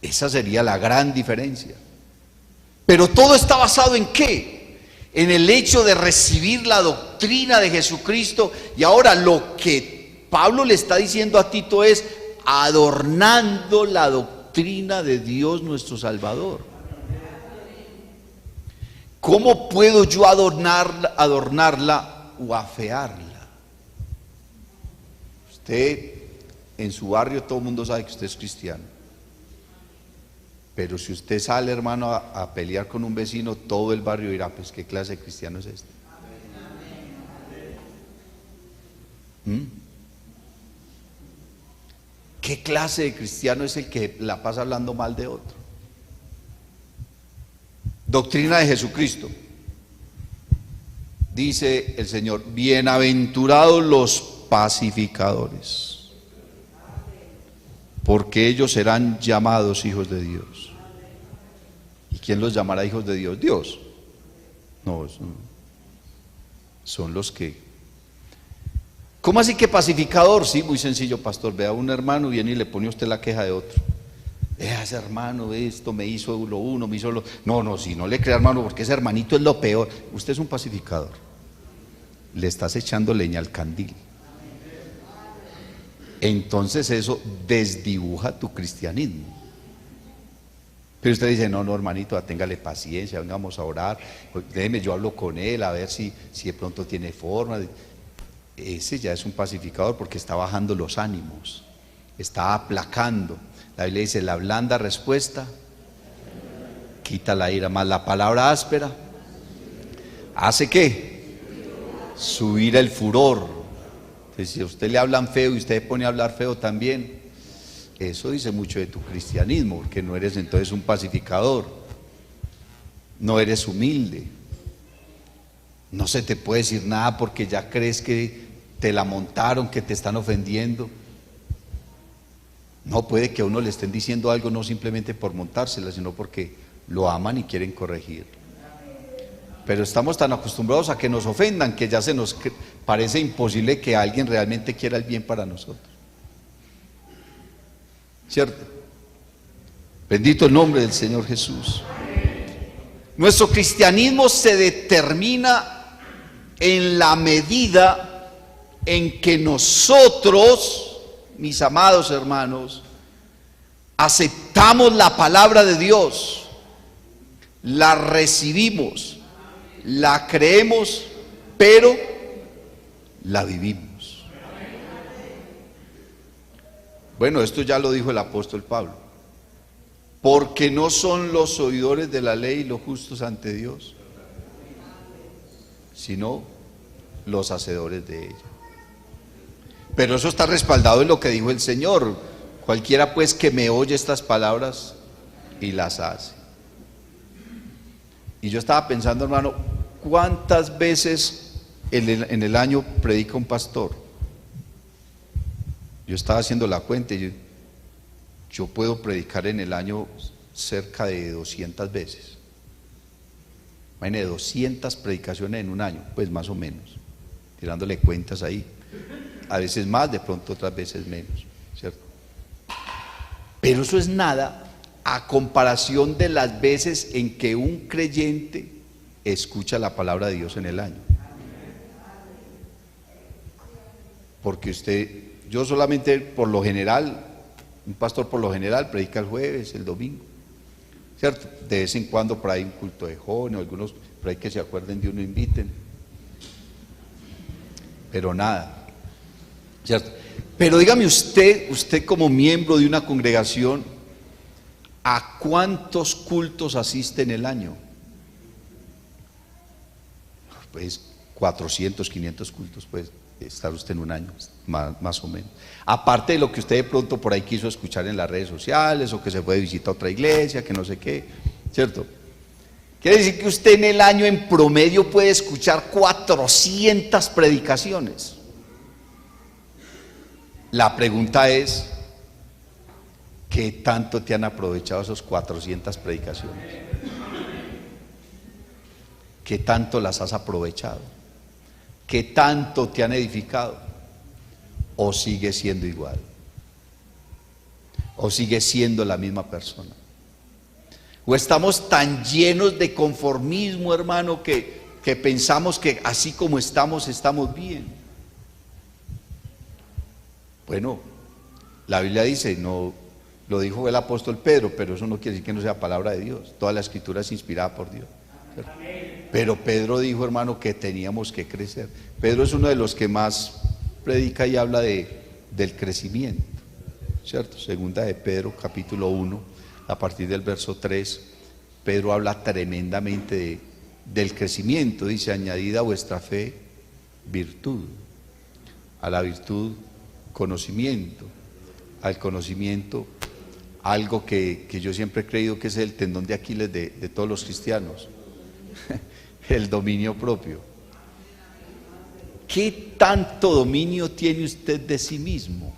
Esa sería la gran diferencia. Pero todo está basado ¿en qué? En el hecho de recibir la doctrina de Jesucristo. Y ahora lo que Pablo le está diciendo a Tito es adornando la doctrina de Dios nuestro Salvador. ¿Cómo puedo yo adornarla o afearla? Usted en su barrio todo el mundo sabe que usted es cristiano. Pero si usted sale, hermano, a pelear con un vecino, todo el barrio dirá: pues qué clase de cristiano es este. ¿Qué clase de cristiano es el que la pasa hablando mal de otro? Doctrina de Jesucristo. Dice el Señor: bienaventurados los pacificadores, porque ellos serán llamados hijos de Dios. ¿Y quién los llamará hijos de Dios? Dios. No, son los que... ¿Cómo así que pacificador? Sí, muy sencillo, pastor. Vea a un hermano, viene y le pone a usted la queja de otro. Ese hermano, esto me hizo lo uno, me hizo lo... No, si no le crea, hermano, porque ese hermanito es lo peor. Usted es un pacificador. Le estás echando leña al candil. Entonces eso desdibuja tu cristianismo. Pero usted dice: no, hermanito, téngale paciencia, vengamos a orar, déjeme, yo hablo con él, a ver si de pronto tiene forma. Ese ya es un pacificador, porque está bajando los ánimos, está aplacando. La Biblia dice: la blanda respuesta quita la ira, más la palabra áspera ¿hace qué? Subir el furor. Entonces, si a usted le hablan feo y usted pone a hablar feo también, eso dice mucho de tu cristianismo, porque no eres entonces un pacificador, no eres humilde. No se te puede decir nada porque ya crees que te la montaron, que te están ofendiendo. No, puede que a uno le estén diciendo algo no simplemente por montársela, sino porque lo aman y quieren corregir. Pero estamos tan acostumbrados a que nos ofendan que ya se nos parece imposible que alguien realmente quiera el bien para nosotros. ¿Cierto? Bendito el nombre del Señor Jesús. Nuestro cristianismo se determina en la medida en que nosotros, mis amados hermanos, aceptamos la palabra de Dios, la recibimos, la creemos, pero la vivimos. Bueno, esto ya lo dijo el apóstol Pablo. Porque no son los oidores de la ley los justos ante Dios, sino los hacedores de ella. Pero eso está respaldado en lo que dijo el Señor: cualquiera pues que me oye estas palabras y las hace. Y yo estaba pensando, hermano, ¿cuántas veces en el año predica un pastor? Yo estaba haciendo la cuenta y yo puedo predicar en el año cerca de 200 veces. Imagínate, 200 predicaciones en un año, pues más o menos, tirándole cuentas ahí. A veces más, de pronto otras veces menos, ¿cierto? Pero eso es nada a comparación de las veces en que un creyente escucha la palabra de Dios en el año. Porque yo solamente por lo general, un pastor por lo general predica el jueves, el domingo, ¿cierto? De vez en cuando por ahí un culto de jóvenes, algunos por ahí que se acuerden de uno inviten, pero nada, ¿cierto? Pero dígame usted como miembro de una congregación, ¿a cuántos cultos asiste en el año? Pues 400, 500 cultos puede estar usted en un año, más o menos. Aparte de lo que usted de pronto por ahí quiso escuchar en las redes sociales, o que se fue de visita a otra iglesia, que no sé qué, ¿cierto? Quiere decir que usted en el año en promedio puede escuchar 400 predicaciones. La pregunta es, ¿qué tanto te han aprovechado esas 400 predicaciones? ¿Qué tanto las has aprovechado? ¿Qué tanto te han edificado? ¿O sigue siendo igual? ¿O sigue siendo la misma persona? ¿O estamos tan llenos de conformismo, hermano, que pensamos que así como estamos bien? Bueno, la Biblia dice, no, lo dijo el apóstol Pedro, pero eso no quiere decir que no sea palabra de Dios. Toda la escritura es inspirada por Dios, ¿cierto? Pero Pedro dijo, hermano, que teníamos que crecer. Pedro es uno de los que más predica y habla del crecimiento, ¿cierto? Segunda de Pedro, capítulo 1, a partir del verso 3, Pedro habla tremendamente del crecimiento. Dice, añadida a vuestra fe, virtud. A la virtud, conocimiento. Al conocimiento, algo que yo siempre he creído que es el tendón de Aquiles de todos los cristianos. El dominio propio. ¿Qué tanto dominio tiene usted de sí mismo?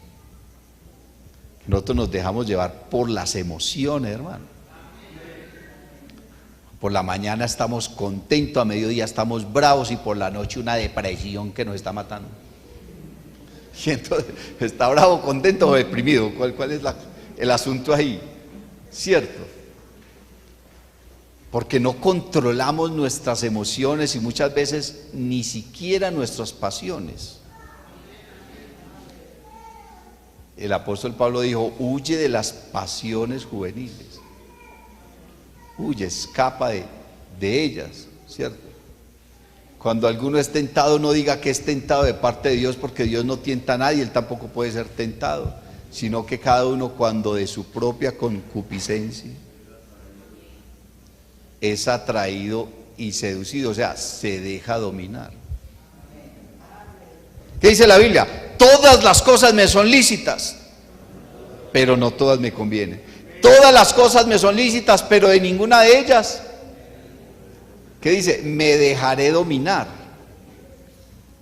Nosotros nos dejamos llevar por las emociones, hermano. Por la mañana estamos contentos, a mediodía estamos bravos y por la noche una depresión que nos está matando. Y entonces, ¿está bravo, contento o deprimido? ¿Cuál es el asunto ahí? ¿Cierto? Porque no controlamos nuestras emociones y muchas veces ni siquiera nuestras pasiones. El apóstol Pablo dijo, huye de las pasiones juveniles. Huye, escapa de ellas, ¿cierto? Cuando alguno es tentado, no diga que es tentado de parte de Dios, porque Dios no tienta a nadie, Él tampoco puede ser tentado, sino que cada uno, cuando de su propia concupiscencia es atraído y seducido, o sea, se deja dominar. ¿Qué dice la Biblia? Todas las cosas me son lícitas, pero no todas me convienen. Todas las cosas me son lícitas, pero de ninguna de ellas, ¿qué dice? Me dejaré dominar.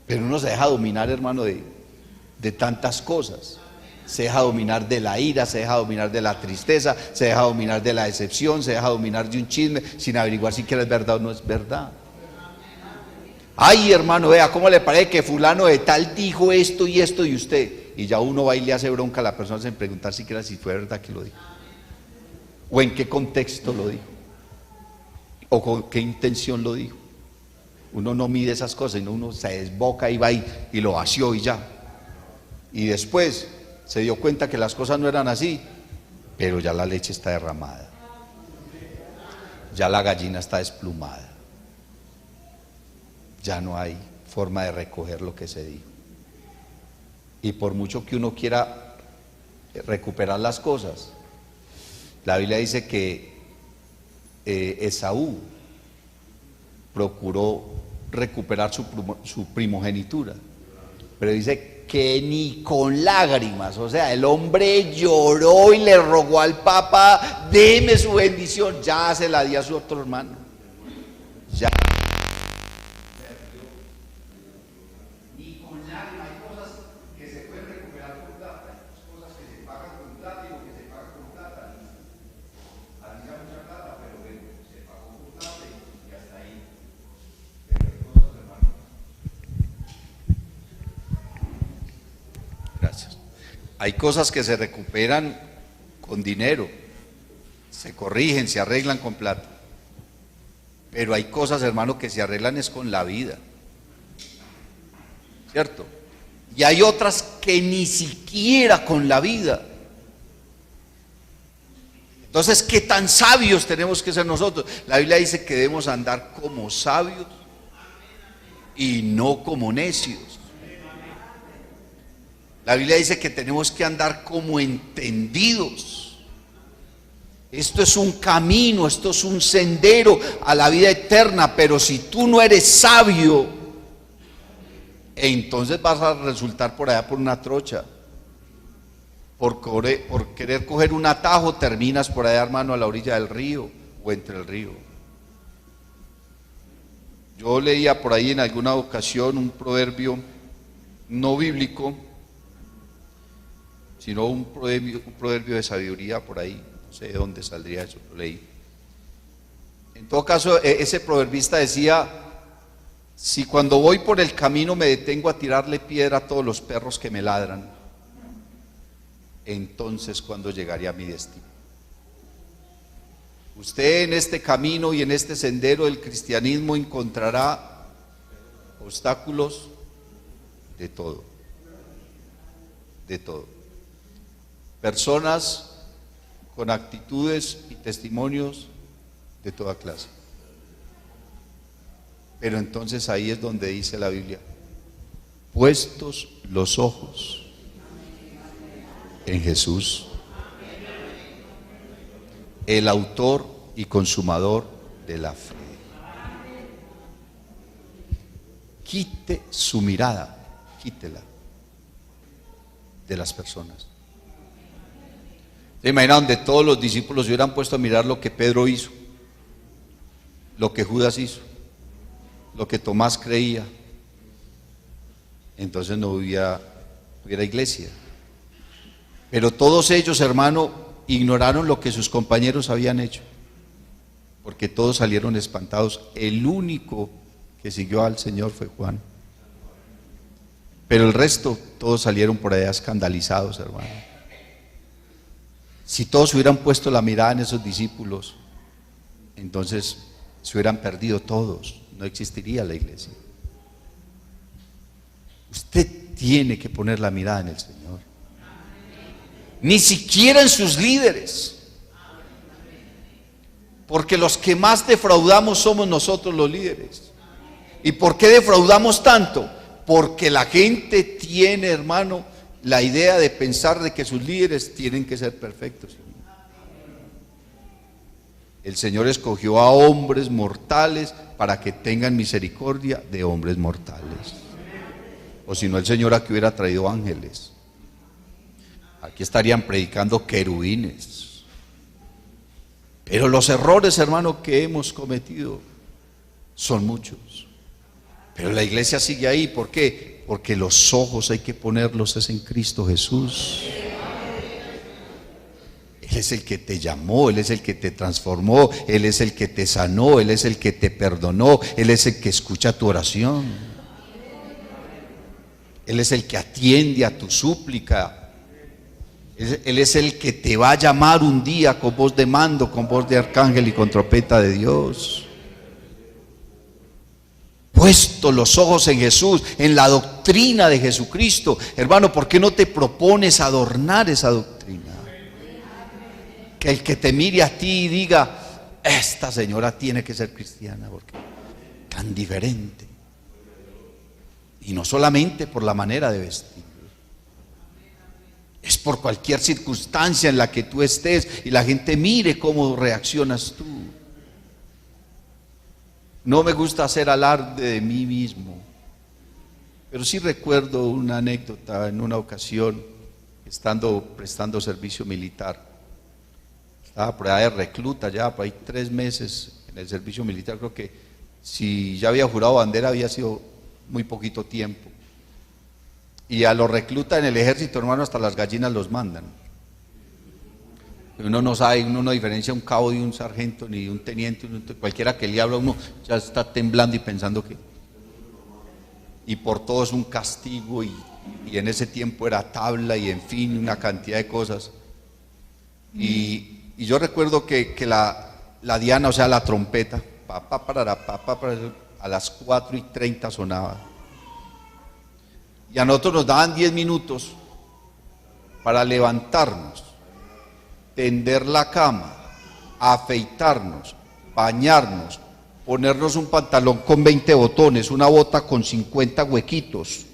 Pero uno se deja dominar, hermano, de tantas cosas. Se deja dominar de la ira, se deja dominar de la tristeza, se deja dominar de la decepción, se deja dominar de un chisme sin averiguar si es verdad o no es verdad. Ay, hermano, vea, ¿cómo le parece que fulano de tal dijo esto y esto y usted? Y ya uno va y le hace bronca a la persona sin preguntar siquiera si fue verdad que lo dijo. O en qué contexto lo dijo. O con qué intención lo dijo. Uno no mide esas cosas, uno se desboca y va y lo vació y ya. Y después se dio cuenta que las cosas no eran así, pero ya la leche está derramada. Ya la gallina está desplumada. Ya no hay forma de recoger lo que se dijo. Y por mucho que uno quiera recuperar las cosas, la Biblia dice que Esaú procuró recuperar su primogenitura, pero dice que ni con lágrimas, o sea, el hombre lloró y le rogó al Papa, deme su bendición, ya se la dio a su otro hermano, ya. Ni con lágrimas, hay cosas que se pueden recuperar con plata, hay cosas que se pagan con plata y lo que se paga con plata, así sea mucha plata, pero bueno, se pagó con plata y hasta ahí. Gracias. Hay cosas que se recuperan con dinero, se corrigen, se arreglan con plata. Pero hay cosas, hermano, que se arreglan es con la vida. ¿Cierto? Y hay otras que ni siquiera con la vida. Entonces, ¿qué tan sabios tenemos que ser nosotros? La Biblia dice que debemos andar como sabios y no como necios. La Biblia dice que tenemos que andar como entendidos. Esto es un camino, esto es un sendero a la vida eterna, pero si tú no eres sabio, entonces vas a resultar por allá por una trocha. Por querer coger un atajo, terminas por allá, hermano, a la orilla del río o entre el río. Yo leía por ahí en alguna ocasión un proverbio no bíblico, sino un proverbio de sabiduría por ahí, no sé de dónde saldría eso, lo leí. En todo caso, ese proverbista decía, si cuando voy por el camino me detengo a tirarle piedra a todos los perros que me ladran, entonces cuando llegaré a mi destino. Usted en este camino y en este sendero del cristianismo encontrará obstáculos de todo, de todo. Personas con actitudes y testimonios de toda clase. Pero entonces ahí es donde dice la Biblia, puestos los ojos en Jesús, el autor y consumador de la fe. Quite su mirada, quítela de las personas. ¿Se imagina donde todos los discípulos se hubieran puesto a mirar lo que Pedro hizo, lo que Judas hizo, lo que Tomás creía? Entonces no hubiera iglesia. Pero todos ellos, hermano, ignoraron lo que sus compañeros habían hecho, porque todos salieron espantados. El único que siguió al Señor fue Juan. Pero el resto, todos salieron por allá escandalizados, hermano. Si todos hubieran puesto la mirada en esos discípulos, entonces se hubieran perdido todos, no existiría la iglesia. Usted tiene que poner la mirada en el Señor. Ni siquiera en sus líderes. Porque los que más defraudamos somos nosotros los líderes. ¿Y por qué defraudamos tanto? Porque la gente tiene, hermano, la idea de pensar de que sus líderes tienen que ser perfectos. El Señor escogió a hombres mortales para que tengan misericordia de hombres mortales. O si no, el Señor aquí hubiera traído ángeles. Aquí estarían predicando querubines. Pero los errores, hermano, que hemos cometido son muchos. Pero la iglesia sigue ahí. ¿Por qué? Porque los ojos hay que ponerlos es en Cristo Jesús. Él es el que te llamó, Él es el que te transformó, Él es el que te sanó, Él es el que te perdonó, Él es el que escucha tu oración, Él es el que atiende a tu súplica, Él es el que te va a llamar un día con voz de mando, con voz de arcángel y con trompeta de Dios. Puesto los ojos en Jesús, en la doctrina de Jesucristo, hermano, ¿por qué no te propones adornar esa doctrina? Que el que te mire a ti y diga, esta señora tiene que ser cristiana, porque tan diferente. Y no solamente por la manera de vestir, es por cualquier circunstancia en la que tú estés y la gente mire cómo reaccionas tú. No me gusta hacer alarde de mí mismo, pero sí recuerdo una anécdota en una ocasión, prestando servicio militar. Estaba por ahí de recluta ya, por ahí 3 meses en el servicio militar. Creo que si ya había jurado bandera había sido muy poquito tiempo. Y a los reclutas en el ejército, hermano, hasta las gallinas los mandan. Uno no sabe, uno no diferencia un cabo de un sargento, ni de un teniente, cualquiera que le habla a uno ya está temblando y pensando que... Y por todo es un castigo, y en ese tiempo era tabla, y en fin, una cantidad de cosas. Y yo recuerdo que la diana, o sea, la trompeta, a las 4:30 sonaba. Y a nosotros nos daban 10 minutos para levantarnos, tender la cama, afeitarnos, bañarnos, ponernos un pantalón con 20 botones, una bota con 50 huequitos,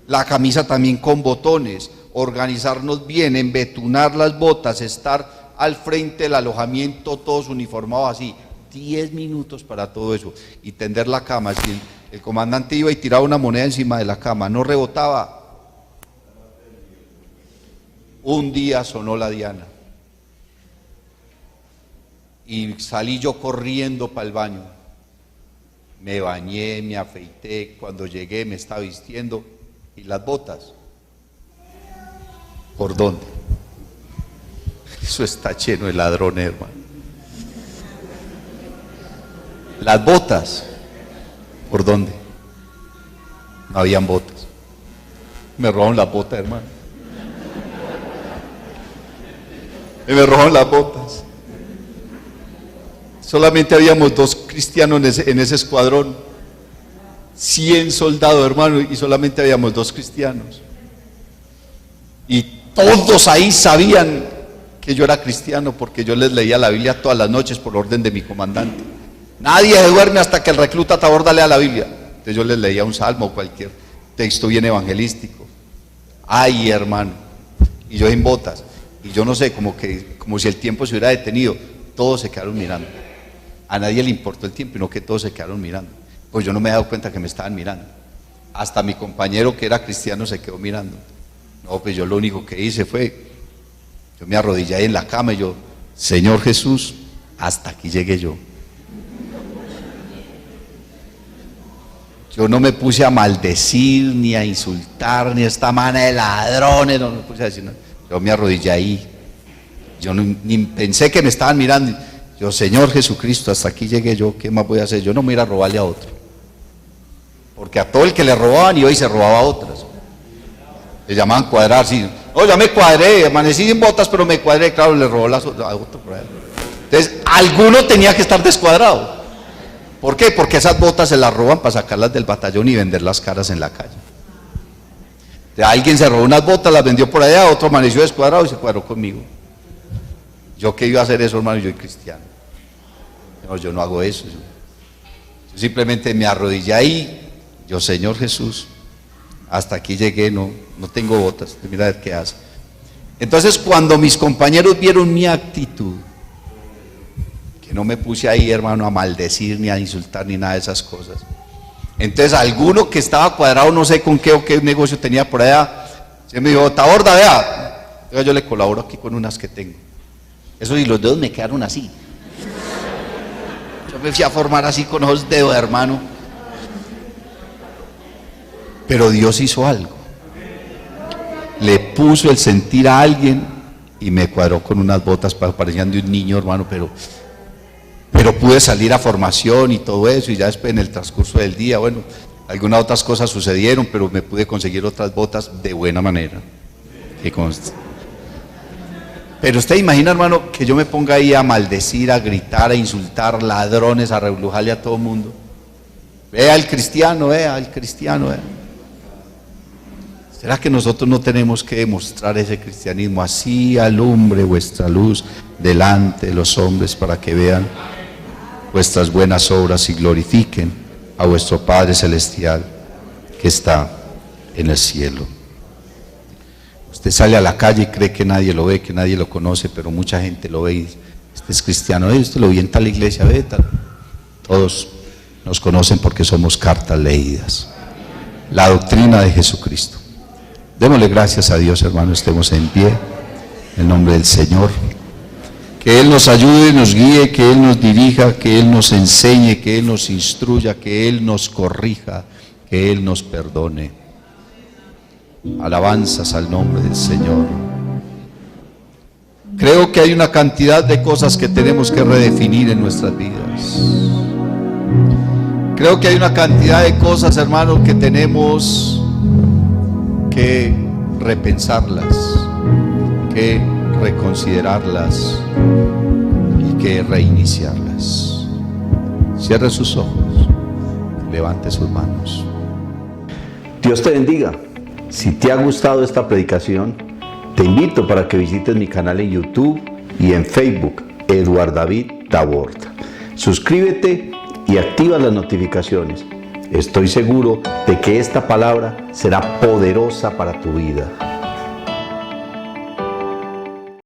la camisa también con botones, organizarnos bien, embetunar las botas, estar al frente del alojamiento todos uniformados así, 10 minutos para todo eso, y tender la cama. Si el comandante iba y tiraba una moneda encima de la cama, no rebotaba. Un día sonó la diana y salí yo corriendo para el baño. Me bañé, me afeité, cuando llegué me estaba vistiendo. ¿Y las botas? ¿Por dónde? Eso está lleno de ladrones, hermano. Las botas, ¿por dónde? No habían botas. Me robaron las botas, hermano. Me robaron las botas. Solamente habíamos 2 cristianos en ese escuadrón, 100 soldados, hermano, y solamente habíamos 2 cristianos. Y todos ahí sabían que yo era cristiano, porque yo les leía la Biblia todas las noches por orden de mi comandante. Nadie se duerme hasta que el recluta Tabor lea la Biblia. Entonces yo les leía un salmo, cualquier texto bien evangelístico. Ay, hermano, y yo en botas. Y yo no sé, como si el tiempo se hubiera detenido, todos se quedaron mirando. A nadie le importó el tiempo, sino que todos se quedaron mirando. Pues yo no me he dado cuenta que me estaban mirando. Hasta mi compañero que era cristiano se quedó mirando. No, pues yo lo único que hice fue, yo me arrodillé ahí en la cama y yo, Señor Jesús, hasta aquí llegué yo. Yo no me puse a maldecir, ni a insultar, ni a esta mana de ladrones, no me puse a decir nada. Yo me arrodillé ahí. Yo ni pensé que me estaban mirando. Yo, Señor Jesucristo, hasta aquí llegué yo, ¿qué más voy a hacer? Yo no me iba a robarle a otro. Porque a todo el que le robaban iba y se robaba a otras. Le llamaban cuadrar, sí. Oh, ya me cuadré, amanecí en botas, pero me cuadré, claro, le robó a otro por ahí. Entonces, alguno tenía que estar descuadrado. ¿Por qué? Porque esas botas se las roban para sacarlas del batallón y vender las caras en la calle. Alguien se robó unas botas, las vendió por allá, otro amaneció descuadrado y se cuadró conmigo. ¿Yo qué iba a hacer eso, hermano? Yo soy cristiano. No, yo no hago eso. Yo simplemente me arrodillé ahí. Yo, Señor Jesús, hasta aquí llegué, no tengo botas. Mira a ver qué hace. Entonces, cuando mis compañeros vieron mi actitud, que no me puse ahí, hermano, a maldecir, ni a insultar, ni nada de esas cosas. Entonces, alguno que estaba cuadrado, no sé con qué o qué negocio tenía por allá, se me dijo, Taborda, vea, yo le colaboro aquí con unas que tengo. Eso y los dedos me quedaron así. Yo me fui a formar así con esos dedos, hermano. Pero Dios hizo algo. Le puso el sentir a alguien y me cuadró con unas botas, parecían de un niño, hermano, pero pude salir a formación y todo eso, y ya después en el transcurso del día, bueno, algunas otras cosas sucedieron, pero me pude conseguir otras botas de buena manera, que conste. Pero usted imagina, hermano, que yo me ponga ahí a maldecir, a gritar, a insultar, ladrones, a rebrujarle a todo el mundo. Vea al cristiano, vea al cristiano, vea. ¿Será que nosotros no tenemos que demostrar ese cristianismo? Así alumbre vuestra luz delante de los hombres para que vean vuestras buenas obras y glorifiquen a vuestro Padre Celestial que está en el cielo. Usted sale a la calle y cree que nadie lo ve, que nadie lo conoce, pero mucha gente lo ve y dice, este es cristiano, usted lo vi en tal iglesia, ve tal. Todos nos conocen porque somos cartas leídas. La doctrina de Jesucristo. Démosle gracias a Dios, hermano, estemos en pie, en el nombre del Señor. Que Él nos ayude, nos guíe, que Él nos dirija, que Él nos enseñe, que Él nos instruya, que Él nos corrija, que Él nos perdone. Alabanzas al nombre del Señor. Creo que hay una cantidad de cosas que tenemos que redefinir en nuestras vidas. Creo que hay una cantidad de cosas, hermanos, que tenemos que repensarlas, que reconsiderarlas y que reiniciarlas. Cierre sus ojos, levante sus manos. Dios te bendiga. Si te ha gustado esta predicación, te invito para que visites mi canal en YouTube y en Facebook, Eduard David Taborda. Suscríbete y activa las notificaciones. Estoy seguro de que esta palabra será poderosa para tu vida.